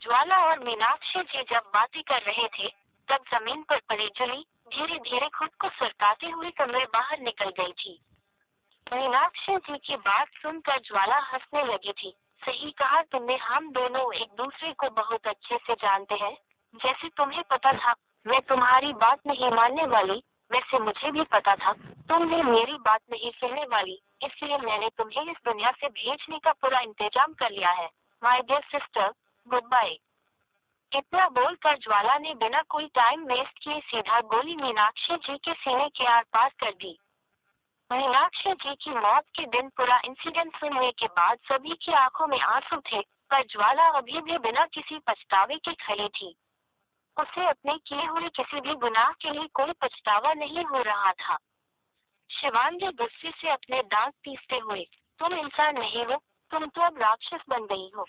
ज्वाला और मीनाक्षी जी जब बातें कर रहे थे, तब जमीन पर पड़ी जुली धीरे धीरे खुद को सरकाते हुए कमरे बाहर निकल गई थी। मीनाक्षी जी की बात सुनकर ज्वाला हंसने लगी थी। सही कहा तुमने, हम दोनों एक दूसरे को बहुत अच्छे से जानते हैं। जैसे तुम्हें पता था मैं तुम्हारी बात नहीं मानने वाली, वैसे मुझे भी पता था तुम भी मेरी बात नहीं सुनने वाली, इसलिए मैंने तुम्हें इस दुनिया से भेजने का पूरा इंतजाम कर लिया है। My dear sister, good bye. इतना बोलकर ज्वाला ने बिना कोई टाइम वेस्ट किए सीधा गोली मीनाक्षी जी के सीने के आर पार कर दी। मीनाक्षी जी की मौत के दिन पूरा इंसिडेंट सुनने के बाद सभी की आंखों में आंसू थे, पर ज्वाला अभी भी बिना किसी पछतावे के खड़ी थी। उसे अपने किए हुए किसी भी गुनाह के लिए कोई पछतावा नहीं हो रहा था। शिवांगी गुस्से से अपने दांत पीसते हुए, तुम इंसान नहीं हो, तुम तो अब राक्षस बन गई हो।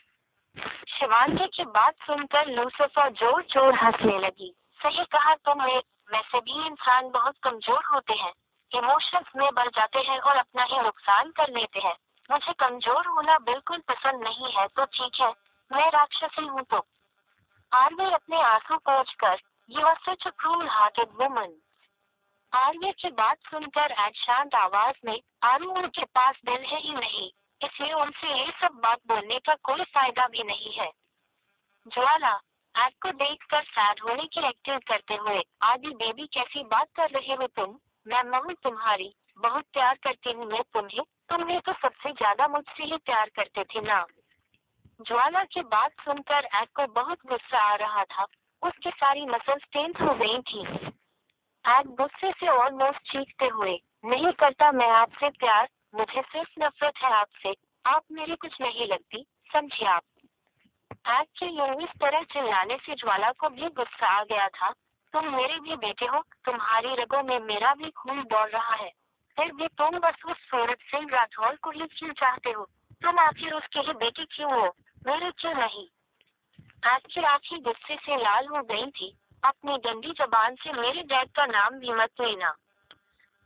शिवांगी की बात सुनकर लूसिफर जोर जोर हंसने लगी। सही कहा तुमने, वैसे भी इंसान बहुत कमजोर होते हैं, इमोशंस में बढ़ जाते हैं और अपना ही नुकसान कर लेते हैं। मुझे कमजोर होना बिल्कुल पसंद नहीं है, तो ठीक है, मैं राक्षसी हूँ तो। आर्य अपने आंसू पोंछ कर, you are such a cruel hearted woman. Arya की बात सुनकर ऐड शांत आवाज में, आरू उनके पास दिल है ही नहीं, इसलिए उनसे ये सब बात बोलने का कोई फायदा भी नहीं है। ज्वाला ऐड को देखकर सैड होने की एक्टिंग करते हुए, आदि बेबी कैसी बात कर रहे हो तुम, मैं मम्मी तुम्हारी बहुत प्यार करती हूँ। मैं तुम्हें तो सबसे ज्यादा मुझसे ही प्यार करते थे ना। ज्वाला की बात सुनकर ऐड को बहुत गुस्सा आ रहा था। उसकी सारी मसल्स टेंस हो गई थी। ऐड गुस्से से ऑलमोस्ट चीखते हुए, नहीं करता मैं आपसे प्यार, मुझे सिर्फ नफरत है आपसे, आप मेरी कुछ नहीं लगती, समझे आप। ऐड के यूं इस तरह चिल्लाने से ज्वाला को भी गुस्सा आ गया था। तुम मेरे भी बेटे हो, तुम्हारी रगों में मेरा भी खून दौड़ रहा है, फिर भी तुम बस उस सूरज सिंह राठौर को ही क्यों चाहते हो। तुम आखिर उसके ही बेटे क्यों हो, मेरे क्यों नहीं। ऐड की आंखें गुस्से से लाल हो गई थी। अपनी गंदी जबान से मेरे डैड का नाम भी मत लेना।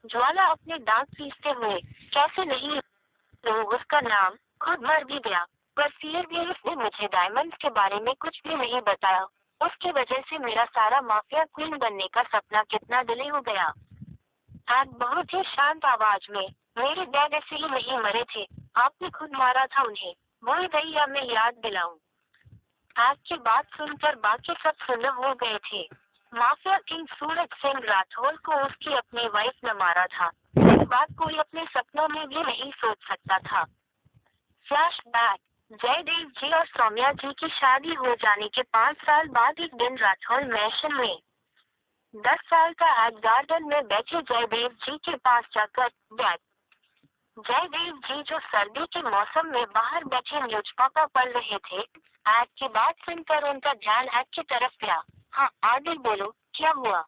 ज्वाला अपने दांत पीसते हुए, कैसे नहीं लूं उसका नाम, खुद मर भी गया, पर फिर भी उसने मुझे डायमंड्स के बारे में कुछ भी नहीं बताया। उसकी वजह से मेरा सारा माफिया क्वीन बनने का सपना कितना डिले हो गया। ऐड बहुत ही शांत आवाज में, मेरे डैड ऐसे ही नहीं मरे थे, आपने खुद मारा था उन्हें, भूल गई या मैं याद दिलाऊं। ऐड की बात सुनकर बाकी सब सुन्न हो गए थे। माफिया किंग सूरज सिंह राठौर को उसकी अपनी वाइफ ने मारा था, इस बात कोई अपने सपनों में भी नहीं सोच सकता था। फ्लैशबैक, जयदेव जी और सौम्या जी की शादी हो जाने के 5 साल बाद एक दिन राठौर मैंशन में 10 साल का ऐड गार्डन में बैठे जयदेव जी के पास जाकर बैठ। जयदेव जी जो सर्दी के मौसम में बाहर बैठे न्यूज़पेपर पढ़ रहे थे। ऐड की बात सुनकर उनका ध्यान ऐड की तरफ गया। हाँ आदिल बोलो, क्या हुआ।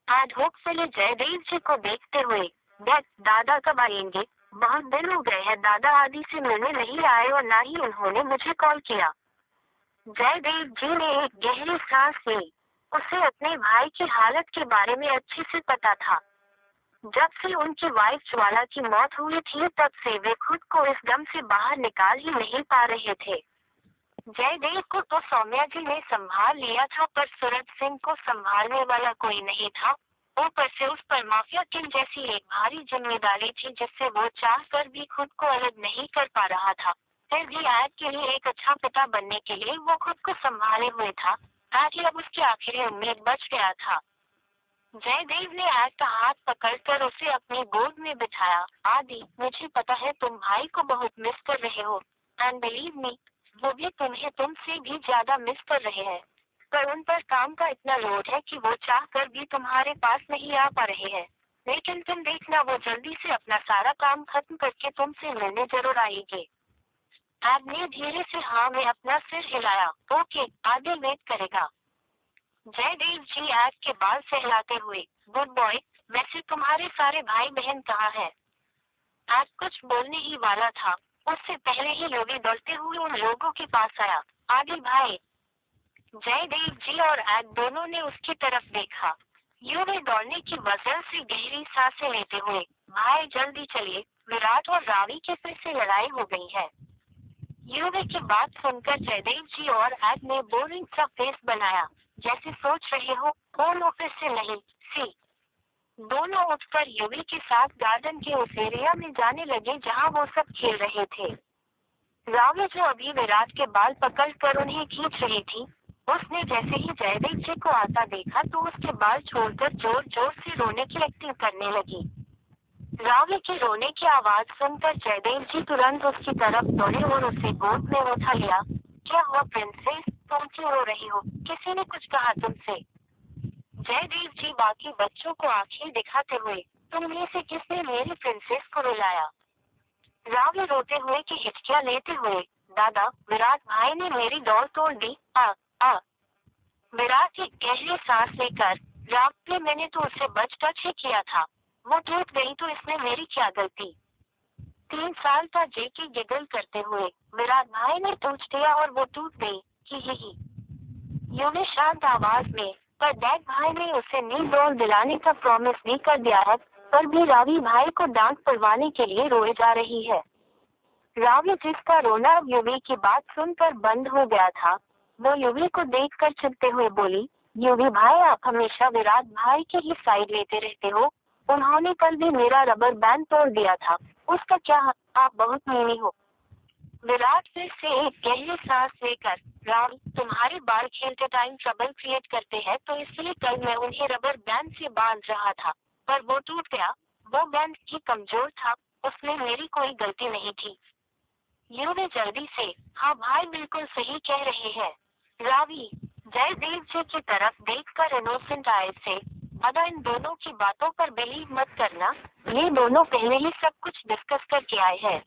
ऐड होपफुली जयदेव जी को देखते हुए, डैड दादा कब आएंगे, बहुत दिन हो गए हैं दादा आदि से मिलने नहीं आए और ना ही उन्होंने मुझे कॉल किया। जयदेव जी ने एक गहरी सांस ली। उसे अपने भाई की हालत के बारे में अच्छे से पता था। जब से उनकी वाइफ ज्वाला की मौत हुई थी तब से वे खुद को इस गम से बाहर निकाल ही नहीं पा रहे थे। जयदेव को तो सौम्या जी ने संभाल लिया था, पर सूरज सिंह को संभालने वाला कोई नहीं था। ऊपर से उस पर माफिया किंग जैसी एक भारी जिम्मेदारी थी जिससे वो चाह कर भी खुद को अलग नहीं कर पा रहा था। फिर भी ऐड के लिए एक अच्छा पिता बनने के लिए वो खुद को संभाले हुए था। ऐड ही अब उसकी आखिरी उम्मीद बच गया था। जयदेव ने ऐड का हाथ पकड़कर उसे अपनी गोद में बिठाया। आदि, मुझे पता है तुम भाई को बहुत मिस कर रहे हो, एंड बिलीव मी, वो भी तुम्हें तुमसे भी ज्यादा मिस कर रहे हैं। पर उन पर काम का इतना लोड है कि वो चाह कर भी तुम्हारे पास नहीं आ पा रहे हैं। लेकिन तुम देखना, वो जल्दी से अपना सारा काम खत्म करके तुमसे मिलने जरूर आएंगे। ऐड ने धीरे से हाँ में अपना सिर हिलाया। ओके, आदिल वेट करेगा। जयदेव जी ऐड के बाल सहलाते हुए, गुड बॉय, वैसे तुम्हारे सारे भाई बहन कहाँ हैं? ऐड कुछ बोलने ही वाला था, उससे पहले ही योगी दौड़ते हुए उन लोगों के पास आया। आदिल भाई। जयदेव जी और ऐड दोनों ने उसकी तरफ देखा। योगी दौड़ने की वजह से गहरी सांसें लेते हुए, भाई जल्दी चलिए, विराट और रावी के फिर से लड़ाई हो गई है। युवी की बात सुनकर जयदेव जी और एड ने बोरिंग सा फेस बनाया, जैसे सोच रहे हो कौन ऑफिस से नहीं सी। दोनों उठकर युवी के साथ गार्डन के उस एरिया में जाने लगे जहां वो सब खेल रहे थे। रावी जो अभी विराट के बाल पकड़कर उन्हें खींच रही थी, उसने जैसे ही जयदेव जी को आता देखा तो उसके बाल छोड़कर जोर जोर से रोने की एक्टिंग करने लगी। रावी के रोने की आवाज सुनकर जयदेव जी तुरंत उसकी तरफ दौड़े और उसे गोद में उठा लिया। क्या हुआ प्रिंसेस, तुम क्यों रो रही हो, किसी ने कुछ कहा तुमसे? जयदेव जी बाकी बच्चों को आंखें दिखाते हुए, तुम में से किसने मेरी प्रिंसेस को रुलाया? रावी रोते हुए की हिचकियां लेते हुए, दादा, विराट भाई ने मेरी डोर तोड़ दी। आ आ विराट एक गहरी सांस लेकर, रावी मैंने तो उसे बच टच ही किया था, वो टूट गई तो इसमें मेरी क्या गलती? 3 साल का जेके गिगल करते हुए, विराट भाई ने टूट दिया और वो टूट गई, ही। यूने शांत आवाज में, पर डैड भाई ने उसे न्यू डॉल दिलाने का प्रॉमिस भी कर दिया है, पर भी रावी भाई को डांट पड़वाने के लिए रोए जा रही है। रावी जिसका रोना अब युवी की बात सुनकर बंद हो गया था, वो युवी को देखकर चिढ़ते हुए बोली, युवी भाई आप हमेशा विराट भाई की ही साइड लेते रहते हो, उन्होंने कल भी मेरा रबर बैंड तोड़ दिया था, उसका क्या, आप बहुत मीनी हो। विराट फिर से एक गहरी सांस लेकर, राम, तुम्हारे बाल खेलते टाइम ट्रबल क्रिएट करते हैं तो इसलिए कल मैं उन्हें रबर बैंड से बांध रहा था, पर वो टूट गया, वो बैंड ही कमजोर था, उसमें मेरी कोई गलती नहीं थी। युवी जल्दी से, हाँ भाई बिल्कुल सही कह रहे हैं। रावी, जयदेव जी की तरफ देखकर इनोसेंट आए से, दादा इन दोनों की बातों पर बिलीव मत करना, ये दोनों पहले ही सब कुछ डिस्कस करके आए हैं।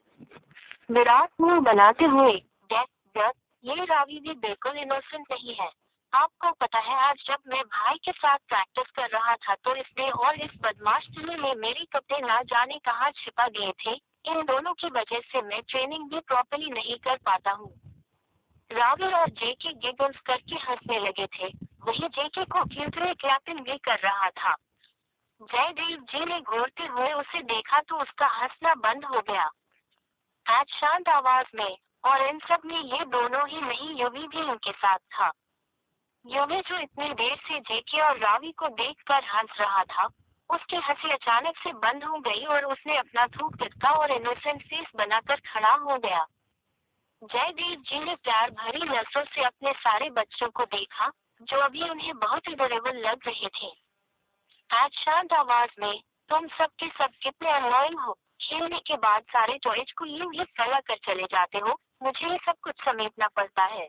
विराट मुंह बनाते हुए, डैड, ये रावी भी बिल्कुल इनोसेंट नहीं है। आपको पता है आज जब मैं भाई के साथ प्रैक्टिस कर रहा था तो इसने और इस बदमाश चूहे ने मेरे कपड़े ना जाने कहाँ छिपा दिए थे, इन दोनों की वजह से मैं ट्रेनिंग भी प्रॉपर्ली नहीं कर पाता हूँ। रावी और जेके गिगल्स करके हंसने लगे थे, वही जेके को क्यूटली क्लैपिंग भी कर रहा था। जयदेव जी ने घूरते हुए उसे देखा तो उसका हंसना बंद हो गया। आज शांत आवाज में, और इन सब में ये दोनों ही नहीं युवी भी उनके साथ था। युवी जो इतनी देर से जेके और रावी को देखकर हंस रहा था, उसकी हंसी अचानक से बंद हो गई और उसने अपना थूक टिटका और इनोसेंट फेस बनाकर खड़ा हो गया। जयदेव जी ने प्यार भरी नजरों से अपने सारे बच्चों को देखा, जो अभी उन्हें बहुत एडोरेबल लग रहे थे। आज शांत आवाज में, तुम सब के सब कितने अननोइंग हो, खेलने के बाद सारे टॉयज को यूं ही फैला कर चले जाते हो, मुझे ये सब कुछ समेटना पड़ता है।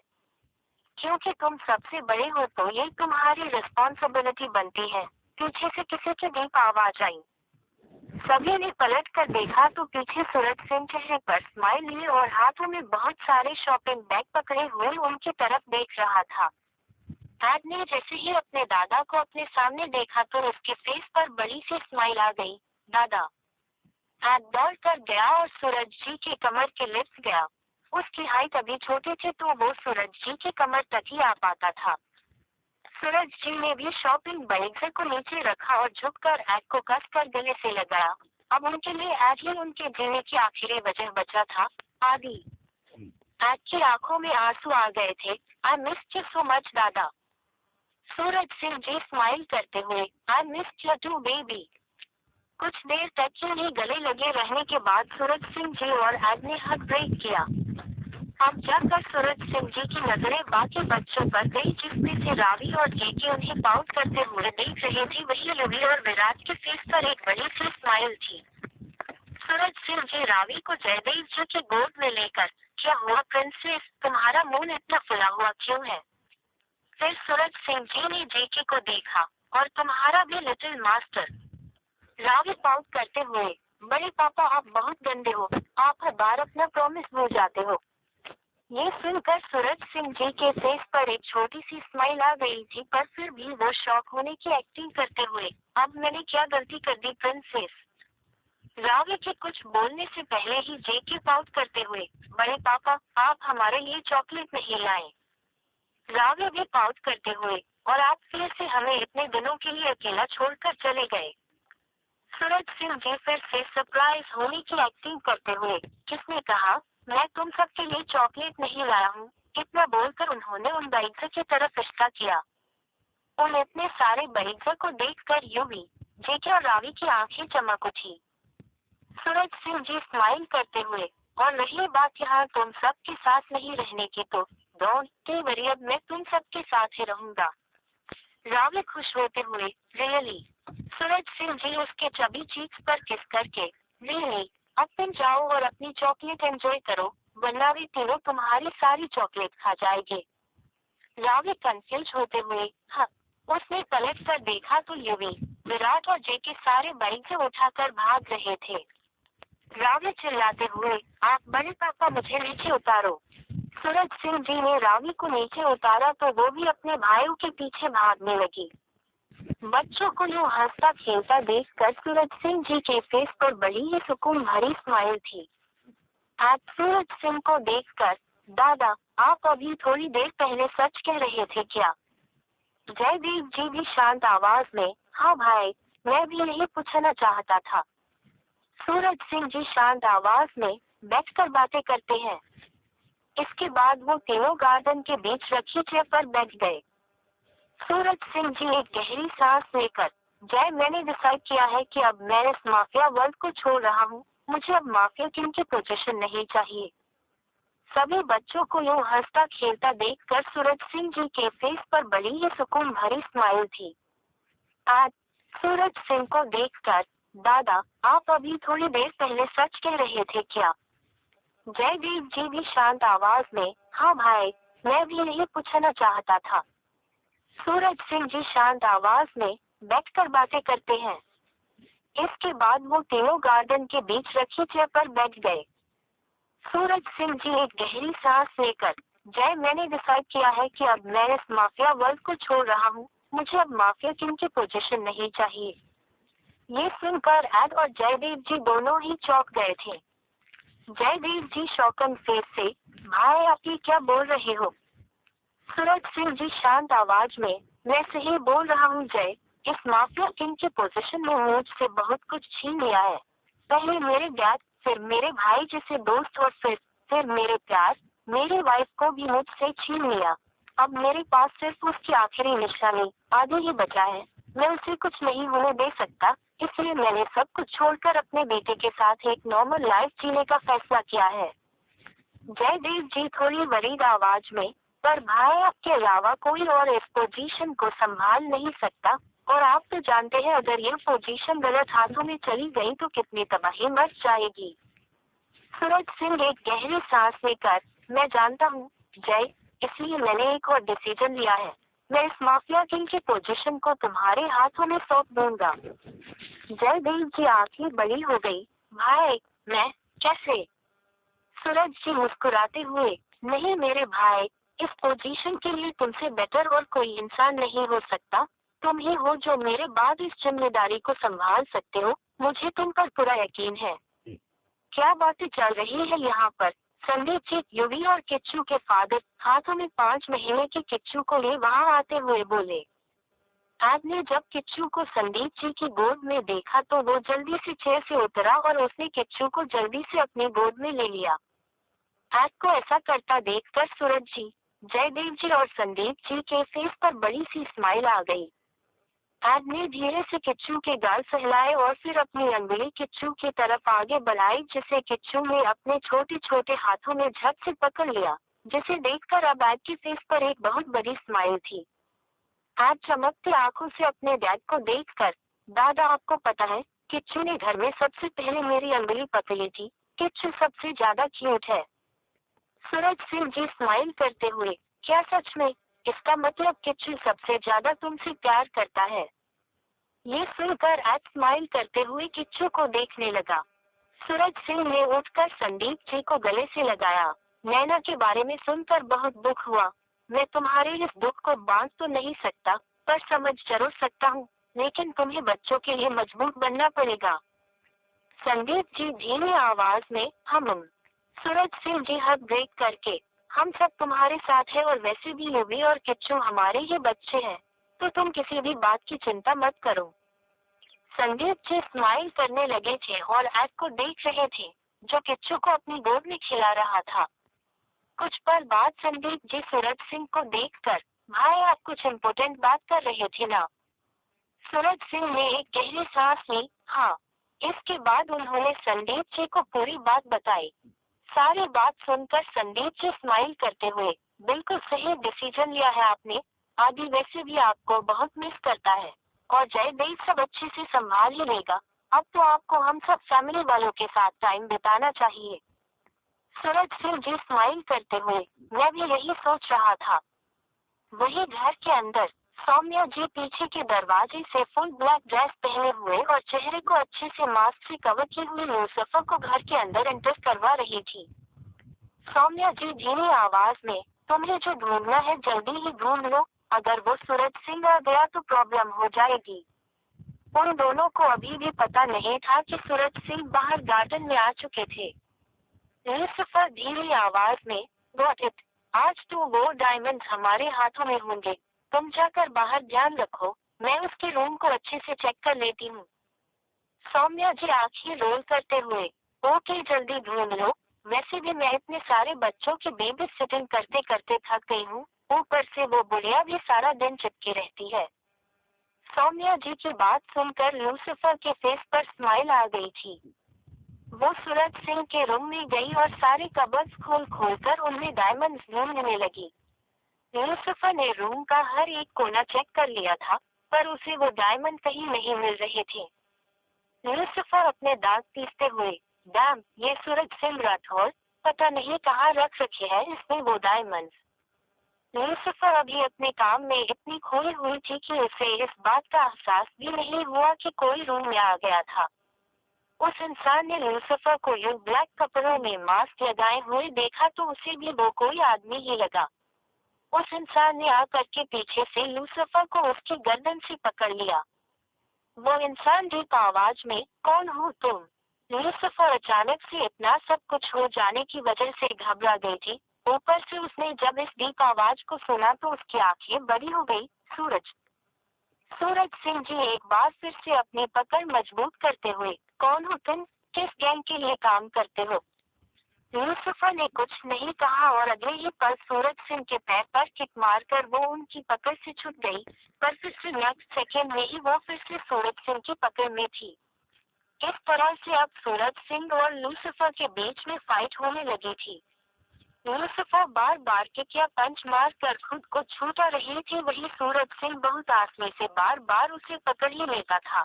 क्योंकि तुम सबसे बड़े हो तो ये तुम्हारी रिस्पॉन्सिबिलिटी बनती है। पीछे से किसी की डीप आवाज आई। सभी ने पलट कर देखा तो पीछे सूरज सिंह चेहरे पर स्माइल लिए और हाथों में बहुत सारे शॉपिंग बैग पकड़े हुए उनकी तरफ देख रहा था। एड ने जैसे ही अपने दादा को अपने सामने देखा तो उसके फेस पर बड़ी सी स्माइल आ गई। दादा। एड दौड़ कर गया और सूरज जी के कमर के लिप्स गया। उसकी हाइट अभी छोटी थी तो वो सूरज जी की कमर तक ही आ पाता था। सूरज जी ने भी शॉपिंग बैग को नीचे रखा और झुककर एड को कसकर गले से लगाया। अब उनके लिए एड ही उनके जीने की आखिरी वजह बचा था। आदि। एड की आंखों में आंसू आ गए थे। I miss you so much दादा। सूरज सिंह जी स्माइल करते हुए, I miss you too baby. कुछ देर तक उन्हें गले लगे रहने के बाद सूरज सिंह जी और एड ने हग ब्रेक किया। अब जाकर सूरज सिंह जी की नजरें बाकी बच्चों पर गई जिसमें से रावी और जेके उन्हें पाउट करते हुए देख रहे थे, वही युवी और विराट के फेस पर एक बड़ी सी स्माइल थी। सूरज सिंह जी रावी को जयदेव जी के गोद में लेकर, क्या हुआ प्रिंसेस, तुम्हारा मुंह इतना फुला हुआ क्यों है? फिर सूरज सिंह जी ने जेके को देखा, और तुम्हारा भी लिटिल मास्टर। रावी पाउट करते हुए, बड़े पापा आप बहुत गंदे हो, आप हर बार अपना प्रॉमिस भूल जाते हो। ये सुनकर सूरज सिंह जी के फेस पर एक छोटी सी स्माइल आ गई थी, पर फिर भी वो शॉक होने की एक्टिंग करते हुए, अब मैंने क्या गलती कर दी प्रिंसेस? रावी के कुछ बोलने से पहले ही जेके पाउट करते हुए, बड़े पापा आप हमारे लिए चॉकलेट नहीं लाए। रावी भी पाउट करते हुए, और आप फिर से हमें इतने दिनों के लिए अकेला छोड़कर चले गए। सूरज सिंह जी फिर से सरप्राइज होने की एक्टिंग करते हुए, किसने कहा, मैं तुम सबके लिए चॉकलेट नहीं लाया हूँ। इतना बोलकर उन्होंने उन बाइक्स की तरफ इशारा किया। उन इतने सारे बाइक्स को देखकर यूवी, जेके और रावी की आंखें चमक उठी। सूरज सिंह जी स्माइल करते हुए, और रही बात यहाँ तुम सबके साथ नहीं रहने की तो डोंट वरी, अब मैं तुम सबके साथ ही रहूंगा। रावी खुश होते हुए, रियली? सूरज सिंह जी उसके चबी चीक्स पर किस करके, रियली? अब तुम जाओ और अपनी चॉकलेट एंजॉय करो, वरना वे तीनों तुम्हारी सारी चॉकलेट खा जाएंगे। रावी कंफ्यूज होते हुए, हाँ। उसने पलट कर देखा तो यूवी, विराट और जेके सारे बाइक से उठाकर भाग रहे थे। रावी चिल्लाते हुए, आप बड़े पापा मुझे नीचे उतारो। सूरज सिंह जी ने रावी को नीचे उतारा तो वो भी अपने भाइयों के पीछे भागने लगी। बच्चों को यूं हंसता खेलता देखकर सूरज सिंह जी के फेस पर बड़ी ही सुकून भरी स्माइल थी। आज सूरज सिंह को देखकर, दादा, आप अभी थोड़ी देर पहले सच कह रहे थे क्या? जयदेव जी भी शांत आवाज में, हाँ भाई, मैं भी यही पूछना चाहता था। सूरज सिंह जी शांत आवाज में, बैठकर बातें करते हैं। इसके बाद वो तीनों गार्डन के बीच रखी चेयर पर बैठ गए। सूरज सिंह जी एक गहरी सांस लेकर, जय, मैंने डिसाइड किया है कि अब मैं इस माफिया वर्ल्ड को छोड़ रहा हूँ। मुझे अब माफिया किंग की पोजीशन नहीं चाहिए। सभी बच्चों को यूं हंसता खेलता देखकर सूरज सिंह जी के फेस पर बड़ी ही सुकून भरी स्माइल थी। आज सूरज सिंह को देखकर, दादा, आप अभी थोड़ी देर पहले सच कह रहे थे क्या? जयदेव जी भी शांत आवाज में, हाँ भाई, मैं भी यही पूछना चाहता था। सूरज सिंह जी शांत आवाज में, बैठकर बातें करते हैं। इसके बाद वो तीनों गार्डन के बीच रखी चेयर पर बैठ गए। सूरज सिंह जी एक गहरी सांस लेकर, जय, मैंने डिसाइड किया है कि अब मैं इस माफिया वर्ल्ड को छोड़ रहा हूँ। मुझे अब माफिया किंग की पोजीशन नहीं चाहिए। ये सुनकर एड और जयदेव जी दोनों ही चौंक गए थे। जयदेव जी शॉकन फेस से, भाई आप ये क्या बोल रहे हो? सूरज सिंह जी शांत आवाज में, मैं सही बोल रहा हूँ जय, इस माफिया किंग की पोजीशन में मुझसे बहुत कुछ छीन लिया है। पहले मेरे डैड, फिर मेरे भाई जैसे दोस्त और फिर मेरे प्यार, मेरी वाइफ को भी मुझसे छीन लिया। अब मेरे पास सिर्फ उसकी आखिरी निशानी आगे ही बचा है। मैं उसे कुछ नहीं होने दे सकता, इसलिए मैंने सब कुछ छोड़कर अपने बेटे के साथ एक नॉर्मल लाइफ जीने का फैसला किया है। जयदेव जी थोड़ी वरीद आवाज में, पर भाई आपके अलावा कोई और इस पोजीशन को संभाल नहीं सकता, और आप तो जानते हैं अगर ये पोजीशन गलत हाथों में चली गई तो कितनी तबाही मच जाएगी। सूरज सिंह एक गहरी सांस लेकर, मैं जानता हूँ जय, इसलिए मैंने एक और डिसीजन लिया है। मैं इस माफिया किंग की पोजीशन को तुम्हारे हाथों में सौंप दूंगा। जयदेव की आंखें बड़ी हो गई, भाई, मैं कैसे? सूरज जी मुस्कुराते हुए, नहीं मेरे भाई, इस पोजीशन के लिए तुमसे बेटर और कोई इंसान नहीं हो सकता। तुम ही हो जो मेरे बाद इस जिम्मेदारी को संभाल सकते हो। मुझे तुम पर पूरा यकीन है। क्या बातें चल रही है यहाँ पर? संदीप जी, यूवी और किच्चू के फादर हाथों में 5 महीने के किच्चू को लिए वहाँ आते हुए बोले। आज ने जब किच्चू को संदीप जी की गोद में देखा तो वो जल्दी से चेयर से उतरा और उसने किच्चू को जल्दी से अपनी गोद में ले लिया। आज को ऐसा करता देखकर सूरज जी, जयदेव जी और संदीप जी के फेस पर बड़ी सी स्माइल आ गई। आज ने धीरे से किच्चू के गाल सहलाए और फिर अपनी अंगुली किच्चू की तरफ आगे बढ़ाई, जिसे किच्चू ने अपने छोटे छोटे हाथों में झट से पकड़ लिया, जिसे देखकर अब आज के फेस पर एक बहुत बड़ी स्माइल थी। आज चमकती आंखों से अपने डैड को देखकर, दादा आपको पता है, किच्चू ने घर में सबसे पहले मेरी अंगुली पकड़ी थी। किच्चू सबसे ज्यादा क्यूट है। सूरज सिंह जी स्माइल करते हुए, क्या सच में? इसका मतलब किच्चू सबसे ज्यादा तुमसे प्यार करता है। ये सुनकर आज स्माइल करते हुए किच्चू को देखने लगा। सूरज सिंह ने उठकर संदीप जी को गले से लगाया। नैना के बारे में सुनकर बहुत दुख हुआ। मैं तुम्हारे इस दुख को बांध तो नहीं सकता, पर समझ जरूर सकता हूँ, लेकिन तुम्हें बच्चों के लिए मजबूत बनना पड़ेगा। संदीप जी धीमी आवाज में, हम। सूरज सिंह जी हक ब्रेक करके, हम सब तुम्हारे साथ हैं और वैसे भी यूवी और किच्चू हमारे ही बच्चे हैं, तो तुम किसी भी बात की चिंता मत करो। संदीप जी स्माइल करने लगे थे और एड को देख रहे थे। जो किच्चू को अपनी गोद में खिला रहा था। कुछ पल बाद संदीप जी सूरज सिंह को देखकर, भाई आप कुछ इम्पोर्टेंट बात कर रहे थे ना? सूरज सिंह ने एक गहरी सांस ली। हाँ। इसके बाद उन्होंने संदीप जी को पूरी बात बताई। सारी बात सुनकर संदीप जी स्माइल करते हुए, बिल्कुल सही डिसीजन लिया है आपने। आदि वैसे भी आपको बहुत मिस करता है, और जय देव सब अच्छे से संभाल ही लेगा। अब तो आपको हम सब फैमिली वालों के साथ टाइम बिताना चाहिए। सूरज सिंह जी स्माइल करते हुए, मैं भी यही सोच रहा था। वही घर के अंदर सौम्या जी पीछे के दरवाजे से फुल ब्लैक ड्रेस पहने हुए और चेहरे को अच्छे से मास्क से कवर किए हुए लूसिफर को घर के अंदर एंटर करवा रही थी। सौम्या जी धीमी आवाज में, तुम्हें जो ढूंढना है जल्दी ही ढूंढ लो, अगर वो सूरज सिंह आ गया तो प्रॉब्लम हो जाएगी। उन दोनों को अभी भी पता नहीं था कि सूरज सिंह बाहर गार्डन में आ चुके थे। लूसिफर धीमी आवाज में, गॉट इट। आज तो वो डायमंड्स हमारे हाथों में होंगे। तुम जाकर बाहर ध्यान रखो, मैं उसके रूम को अच्छे से चेक कर लेती हूँ। सौम्या जी आंखें रोल करते हुए, ओके जल्दी ढूंढ लो। वैसे भी मैं इतने सारे बच्चों की बेबी सिटिंग करते करते थक गई हूँ, ऊपर से वो बुढ़िया भी सारा दिन चिपकी रहती है। सौम्या जी की बात सुनकर लूसिफर के फेस पर स्माइल आ गई थी। वो सूरज सिंह के रूम में गई और सारे कबर्ड्स खोल खोलकर उनमें डायमंड्स ढूंढने लगी। लूसिफर ने रूम का हर एक कोना चेक कर लिया था, पर उसे वो डायमंड कहीं नहीं मिल रहे थे। लूसिफर अपने दांत पीसते हुए, डैम, ये सूरज सिंह राठौर पता नहीं कहाँ रख रखे हैं इसमें वो डायमंड्स। लूसिफर अभी अपने काम में इतनी खोई हुई थी कि उसे इस बात का एहसास भी नहीं हुआ कि कोई रूम में आ गया था। उस इंसान ने लूसिफर को यूं ब्लैक कपड़ों में मास्क लगाए हुए देखा तो उसे भी वो कोई आदमी ही लगा। उस इंसान ने आकर के पीछे से लूसिफर को उसकी गर्दन से पकड़ लिया। वो इंसान डीप आवाज में, कौन हो तुम? लूसिफर अचानक से इतना सब कुछ हो जाने की वजह से घबरा गई थी। ऊपर से उसने जब इस डीप आवाज को सुना तो उसकी आंखें बड़ी हो गई। सूरज सूरज सिंह जी एक बार फिर से अपनी पकड़ मजबूत करते हुए, कौन हो तुम? किस गैंग के लिए काम करते हो? लूसिफर ने कुछ नहीं कहा और अगले ही पल सूरज सिंह के पैर पर किक मारकर वो उनकी पकड़ से छूट गई, पर फिर से नेक्स्ट सेकेंड में ही वो फिर से सूरज सिंह की पकड़ में थी। इस तरह से अब सूरज सिंह और लूसिफर के बीच में फाइट होने लगी थी। लूसिफर बार बार किक या पंच मार कर खुद को छूटा रही थी, वही सूरज सिंह बहुत आसानी से बार बार उसे पकड़ ही लेता था।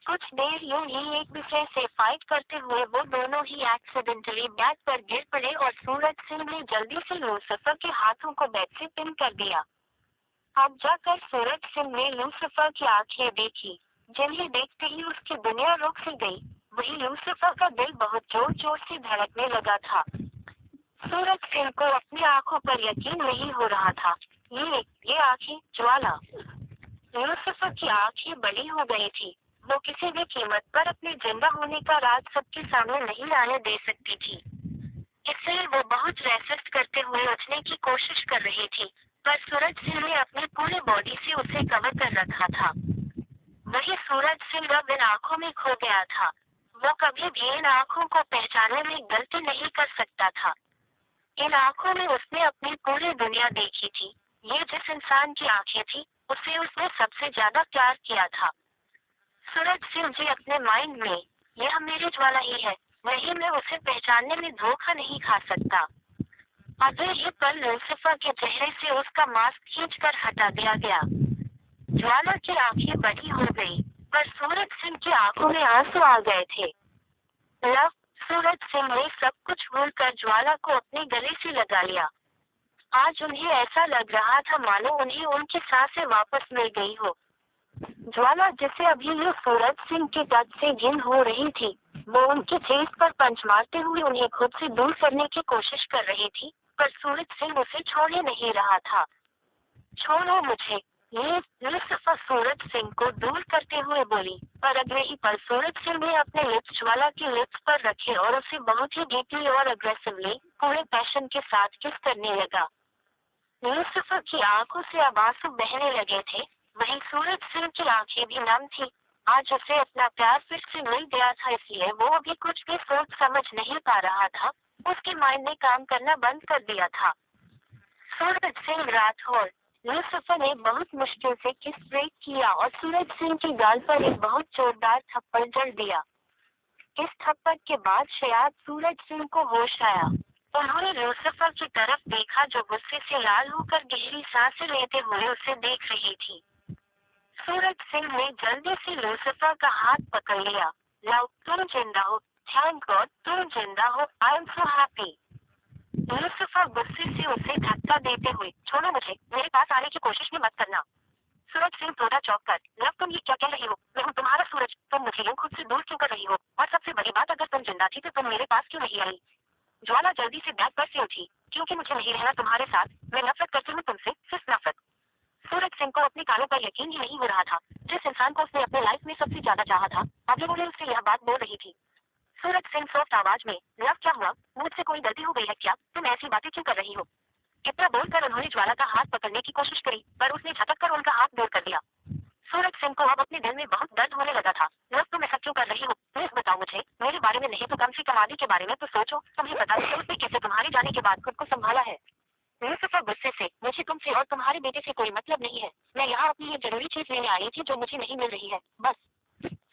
कुछ देर यूं ही एक दूसरे से फाइट करते हुए वो दोनों ही एक्सीडेंटली बैट पर गिर पड़े और सूरज सिंह ने जल्दी से लूसिफर के हाथों को बैट से पिन कर दिया। अब जाकर सूरज सिंह ने लूसिफर की आंखें देखी, जिन्हें देखते ही उसकी दुनिया रुक सी गई। वही लूसिफर का दिल बहुत जोर जोर से धड़कने लगा था। सूरज सिंह को अपनी आंखों पर यकीन नहीं हो रहा था। ये आंखें, ज्वाला। लूसिफर की आंखें बड़ी हो गई थी। वो किसी भी कीमत पर अपने जिंदा होने का राज सबके सामने नहीं आने दे सकती थी। इसलिए वो बहुत रेसिस्ट करते हुए उठने की कोशिश कर रही थी, पर सूरज सिंह ने अपनी पूरी बॉडी से उसे कवर कर रखा था। वही सूरज सिंह अब इन आंखों में खो गया था। वो कभी भी इन आंखों को पहचानने में गलती नहीं कर सकता था। इन आंखों में उसने अपनी पूरी दुनिया देखी थी। ये जिस इंसान की आंखें थी, उसे उसने सबसे ज्यादा प्यार किया था। सूरज सिंह जी अपने माइंड में, यह मेरी ज्वाला ही है, नहीं मैं उसे पहचानने में धोखा नहीं खा सकता। अगले ही पल लूसिफर के चेहरे से उसका मास्क खींचकर हटा दिया गया। ज्वाला की आंखें बड़ी हो गई, पर सूरज सिंह की आंखों में आंसू आ गए थे। लव, सूरज सिंह ने सब कुछ भूलकर ज्वाला को अपने गले से लगा लिया। आज उन्हें ऐसा लग रहा था मानो उन्हें उनकी सांसें वापस मिल गई हो। ज्वाला जिसे अभी ये सूरज सिंह के टच से घिन हो रही थी, वो उनके फेस पर पंच मारते हुए उन्हें खुद से दूर करने की कोशिश कर रही थी, पर सूरज सिंह उसे छोड़ने नहीं रहा था। छोड़ो मुझे, ये लूसिफर सूरज सिंह को दूर करते हुए बोली, पर अगले ही पल सूरज सिंह ने अपने लिप्स ज्वाला के लिप्स पर रखे और उसे बहुत ही डीपली और अग्रेसिवली, पूरे पैशन के साथ किस करने लगा। लूसिफर की आंखों से अब आंसू बहने लगे थे, वहीं सूरज सिंह की आंखें भी नम थी। आज उसे अपना प्यार फिर से मिल गया था, इसलिए वो अभी कुछ भी सोच समझ नहीं पा रहा था। उसके माइंड ने काम करना बंद कर दिया था। सूरज सिंह राठौर। लूसीफर ने बहुत मुश्किल से किस ब्रेक किया और सूरज सिंह की गाल पर एक बहुत जोरदार थप्पड़ जड़ दिया। इस थप्पड़ के बाद शायद सूरज सिंह को होश आया। उन्होंने लूसीफर की तरफ देखा जो गुस्से से लाल होकर गहरी सांसें लेते हुए उसे देख रही थी। सूरज सिंह ने जल्दी से लूसीफर का हाथ पकड़ लिया। लव, तुम जिंदा हो। थैंक गॉड तुम जिंदा हो। I am so happy. Lucifer गुस्से से उसे धक्का देते हुए, छोड़ो मुझे, मेरे पास आने की कोशिश भी मत करना। सूरज सिंह थोड़ा चौंक कर, लव तुम ये क्या कह रही हो? मैं हूँ तुम्हारा सूरज, तुम मुझे यूं खुद से दूर क्यों कर रही हो? और सबसे बड़ी बात, अगर तुम जिंदा थी तो तुम मेरे पास क्यों नहीं आई? ज्वाला जल्दी से बैग पर से उठी। क्योंकि मुझे नहीं रहना तुम्हारे साथ, मैं नफरत करती हूँ तुमसे, सिर्फ नफरत। सूरज सिंह को अपने कानों पर यकीन ही नहीं हो रहा था। जिस इंसान को उसने अपने लाइफ में सबसे ज्यादा चाहा था, अभी वो उससे यह बात बोल रही थी। सूरज सिंह सॉफ्ट आवाज में, लव क्या हुआ? मुझसे कोई गलती हो गई है क्या? तुम ऐसी बातें क्यों कर रही हो? इतना बोलकर उन्होंने ज्वाला का हाथ पकड़ने की कोशिश करी, पर उसने झटक कर उनका हाथ दूर कर दिया। सूरज सिंह को अब अपने दिल में बहुत दर्द होने लगा था। लव तुम ऐसा क्यों कर रही हो? प्लीज बताओ मुझे, मेरे बारे में नहीं तो कम से कम आदि के बारे में तो सोचो। तुम्हें पता है उसने कैसे तुम्हारे जाने के बाद खुद को संभाला है। लूसीफर गुस्से से, मुझे तुमसे और तुम्हारे बेटे से कोई मतलब नहीं है। मैं यहाँ अपनी ये जरूरी चीज लेने आई थी जो मुझे नहीं मिल रही है, बस।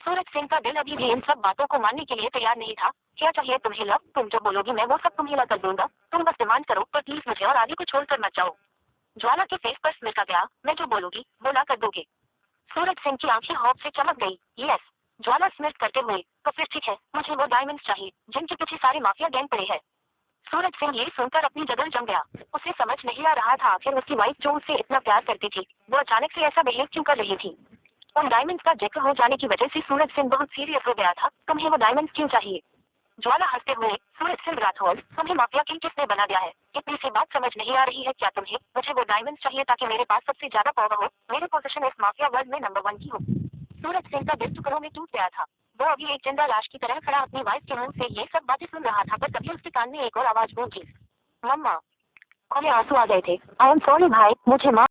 सूरज सिंह का दिल अभी भी इन सब बातों को मानने के लिए तैयार नहीं था। क्या चाहिए तुम्हें लव? तुम जो बोलोगी मैं वो सब तुम्हें ला कर दूंगा। तुम बस डिमांड करो, पर प्लीज मुझे और आदि को छोड़कर मत जाओ। ज्वाला के फेस पर स्मित आ गया, मैं जो बोलूंगी वो ला कर दोगे? सूरज सिंह की आंखें खौफ से चमक गई। यस। ज्वाला स्मित करते हुए, तो फिर ठीक है, मुझे वो डायमंड्स चाहिए जिनके पीछे सारे माफिया गैंग पड़े हैं। सूरज सिंह ये सुनकर अपनी जगह जम गया। उसे समझ नहीं आ रहा था आखिर उसकी वाइफ जो उससे इतना प्यार करती थी, वो अचानक से ऐसा बिहेव क्यों कर रही थी। उन डायमंड्स का जिक्र हो जाने की वजह से सूरज सिंह बहुत सीरियस हो गया था। तुम्हें वो डायमंड्स क्यों चाहिए? ज्वाला हंसते हुए, सूरज सिंह राठौर, तुम्हें माफिया किंग किसने बना दिया है? इतनी सी बात समझ नहीं आ रही है क्या तुम्हें? मुझे वो डायमंड्स चाहिए ताकि मेरे पास सबसे ज्यादा पावर हो, मेरी पोजीशन इस माफिया वर्ल्ड में नंबर 1 की हो। सूरज सिंह का दिल टुकड़ों में टूट गया था। वो अभी एक जिंदा लाश की तरह खड़ा अपनी वाइफ के मुंह से ये सब बातें सुन रहा था, पर तभी उसके कान में एक और आवाज गूंजी, मम्मा। खुले आंसू आ गए थे। आई एम सॉरी भाई, मुझे माफ